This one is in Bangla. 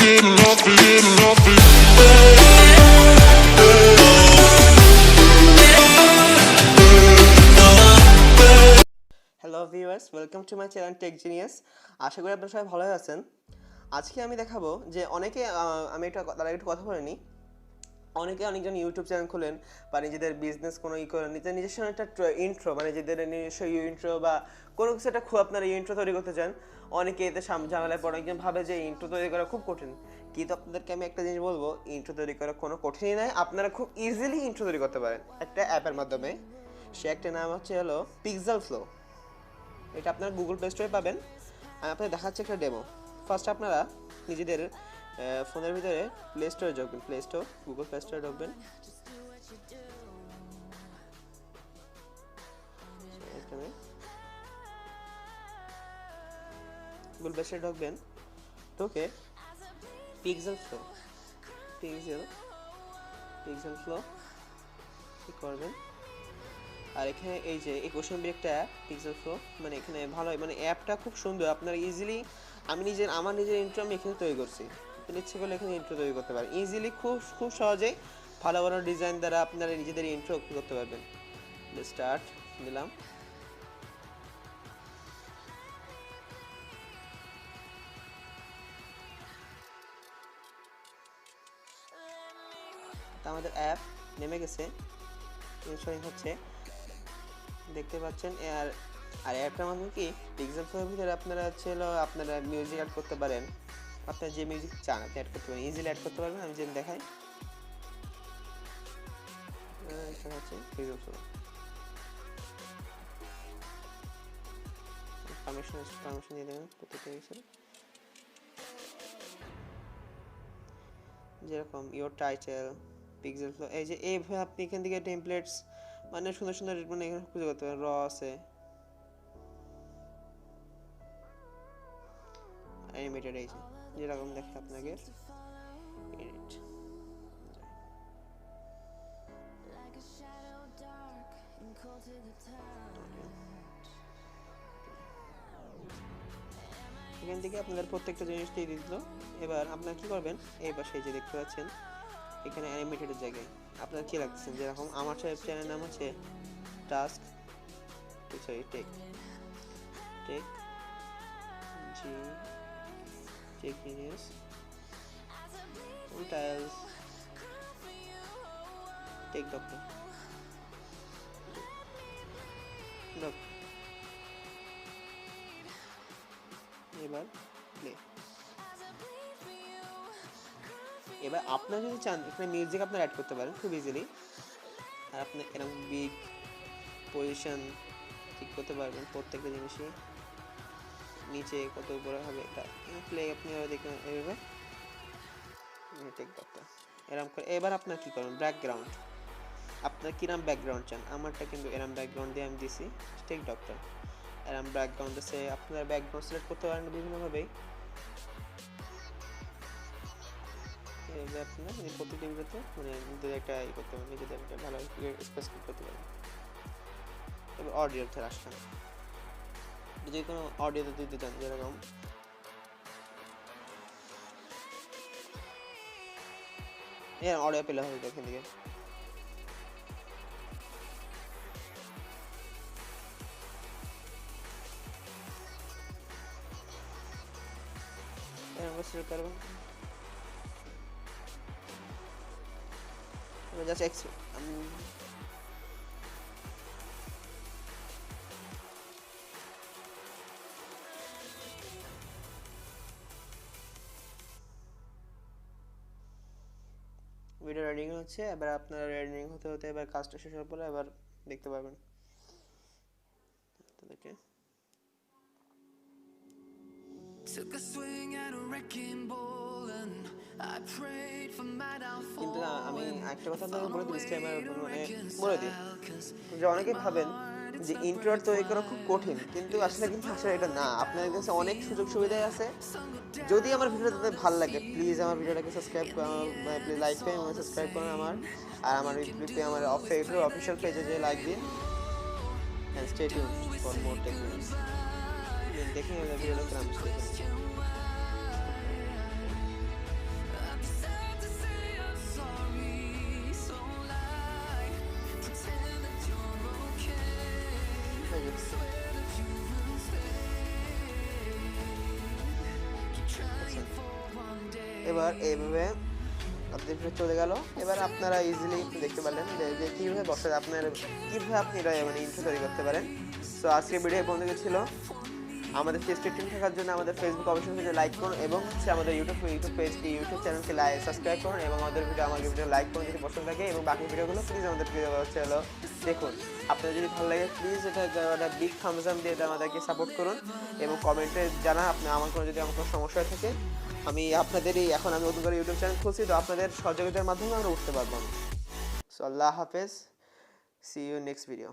Hello viewers, welcome to my channel tech genius. আশা করি আপনারা সবাই ভালো আছেন। আজকে আমি দেখাবো যে অনেকে আমি তার আগে একটু কথা বলে নিই। অনেকজন ইউটিউব চ্যানেল খোলেন বা নিজেদের বিজনেস কোনো করেন, নিজস্ব একটা ইন্ট্রো, মানে নিজেদের নিজস্ব ইন্ট্রো বা কোনো কিছু একটা আপনারা ইন্ট্রো তৈরি করতে চান। অনেকে এতে ঝামেলায় পড়ে, একজন ভাবে যে ইন্ট্রো তৈরি করা খুব কঠিন, কিন্তু আপনাদেরকে আমি একটা জিনিস বলবো, ইন্ট্রো তৈরি করা কোনো কঠিনই নয়। আপনারা খুব ইজিলি ইন্ট্রো তৈরি করতে পারেন একটা অ্যাপের মাধ্যমে। সে একটা নাম হলো পিক্সেল ফ্লো। এটা আপনারা গুগল প্লে স্টোরে পাবেন। আমি আপনাদের দেখাচ্ছি একটা ডেমো। ফার্স্ট আপনারা নিজেদের ফোনের ভিতরে প্লে স্টোরে ঢুকবেন, প্লে স্টোর, গুগল প্লে স্টোরে ঢুকবেন। এখানে গুগল প্লে স্টোরে ঢুকবেন, ঢুকে পিক্সেল ফ্লো কি করবেন। আর এখানে এই যে এই কোশ্চেন একটা পিক্সেল ফ্লো, মানে এখানে ভালোই, মানে অ্যাপটা খুব সুন্দর। আপনারা ইজিলি, আমার নিজের ইন্ট্রো আমি এখানে তৈরি করছি, ইচ্ছে করলে এখানে ইন্ট্রো তৈরি করতে পারেন ইজিলি, খুব সহজেই ভালো ভালো ডিজাইন দ্বারা আপনারা নিজেদের ইন্ট্রো করতে পারবেন। স্টার্ট দিলাম। আমাদের অ্যাপ নেমে গেছে, ইনস্টলিং হচ্ছে, দেখতে পাচ্ছেন। আর অ্যাপটার মাধ্যমে কি পিক্সেল ফ্লোর ভিতরে আপনারা আপনারা মিউজিক অ্যাড করতে পারেন। আপনারা যে মিউজিক চান আপনি অ্যাড করতে পারেন, ইজিলি অ্যাড করতে পারবেন। আমি যেটা দেখাই, এটা হচ্ছে পিক্সেল ফ্লোর। পারমিশন দিয়ে দেবেন প্রত্যেকটা কিছু, যেরকম ইওর টাইটেল, পিক্সেল ফ্লো। এই যে এইভাবে আপনি এখান থেকে টেমপ্লেটস, মানে সুন্দর সুন্দর, মানে এখানে খুঁজে করতে পারেন। র আছে, অ্যানিমেটেড, এই যে যেরকম দেখে আপনাকে এডিট। এখান থেকে আপনাদের প্রত্যেকটা জিনিস দিয়ে দিল। এবার আপনারা কি করবেন, এই পাশে যে দেখতে পাচ্ছেন এখানে অ্যানিমেটেডের জায়গায় আপনারা কি রাখছেন, যেরকম আমার চ্যানেল নাম হচ্ছে task, sorry tech genius, tiles tech doctor. এবার প্লে। এবার আপনারা যদি চান এখানে মিউজিক আপনারা অ্যাড করতে পারেন খুব ইজিলি। আর আপনি এরকম বিগ পজিশন ঠিক করতে পারবেন প্রত্যেকটা জিনিসই, নিচে কত উপরে হবে এটা প্লে আপনি দেখবেন এইভাবে টেক ডক্টর এরকম করে। এবার আপনার কি করবেন, ব্যাকগ্রাউন্ড আপনার কিরম ব্যাকগ্রাউন্ড চান। আমারটা কিন্তু এরম ব্যাকগ্রাউন্ড দিয়ে আমি দিছি টেক ডক্টর। এরম ব্যাকগ্রাউন্ড আছে, আপনার ব্যাকগ্রাউন্ড সিলেক্ট করতে পারেন বিভিন্নভাবেই। আপনার প্রতিটি ভিডিওতে মানে নিজেদের একটা করতে পারেন, নিজেদের একটা ভালো স্পেসিফিক করতে পারেন। এবার অডিওতে আসলাম, যে কোনো অডিওতে দিতে চান, যেরকম অডিও পেলে হবে এখান থেকে। সিলেক্ট করবেন, জাস্ট ভিডিও রেডিং হচ্ছে। এবার আপনার রেডিং হতে হতে এবার কাজটা শেষ হওয়ার পরে এবার দেখতে পাবেন তাদেরকে। কিন্তু আমি একটা কথা আপনাকে বলে দিই, ডিসক্লেমার মানে বলে দিই যে অনেকেই ভাবেন যে ইন্ট্রো তৈরি করা খুব কঠিন, কিন্তু আসলে এটা না। আপনাদের কাছে অনেক সুযোগ সুবিধাই আছে। যদি আমার ভিডিওটা আপনাদের ভালো লাগে, প্লিজ আমার ভিডিওটাকে সাবস্ক্রাইব করুন, প্লিজ লাইক করুন এবং সাবস্ক্রাইব করুন আমার আমার অফিসিয়াল পেজে যে লাইক দিন। and stay tuned for more tech news. দেখে ভিডিওটা কেমন এবার এইভাবে আপনাদের ভিতরে চলে গেল। এবার আপনারা ইজিলি দেখতে পারলেন যে কীভাবে বক্সে আপনার কীভাবে আপনি এটা মানে ইন্ট্রো তৈরি করতে পারেন। সো আজকের ভিডিও বন্ধুকে ছিল। আমাদের পেজটি টিম থাকার জন্য আমাদের ফেসবুক অবশ্যই লাইক করুন এবং হচ্ছে আমাদের ইউটিউব ইউটিউব চ্যানেলকে সাবস্ক্রাইব করুন এবং আমাদের ভিডিও লাইক করুন যদি পছন্দ থাকে, এবং বাকি ভিডিওগুলো প্লিজ আমাদের হলো দেখুন। আপনাদের যদি ভালো লাগে প্লিজ এটা বিগ থামস আপ দিয়ে আমাদেরকে সাপোর্ট করুন এবং কমেন্টে জানান আমার কোনো সমস্যা থাকে। আমি আপনাদেরই এখন আমি নতুন করে ইউটিউব চ্যানেল খুলছি, তো আপনাদের সহযোগিতার মাধ্যমে আমরা উঠতে পারবো। সো আল্লাহ হাফেজ, সি ইউ নেক্সট ভিডিও।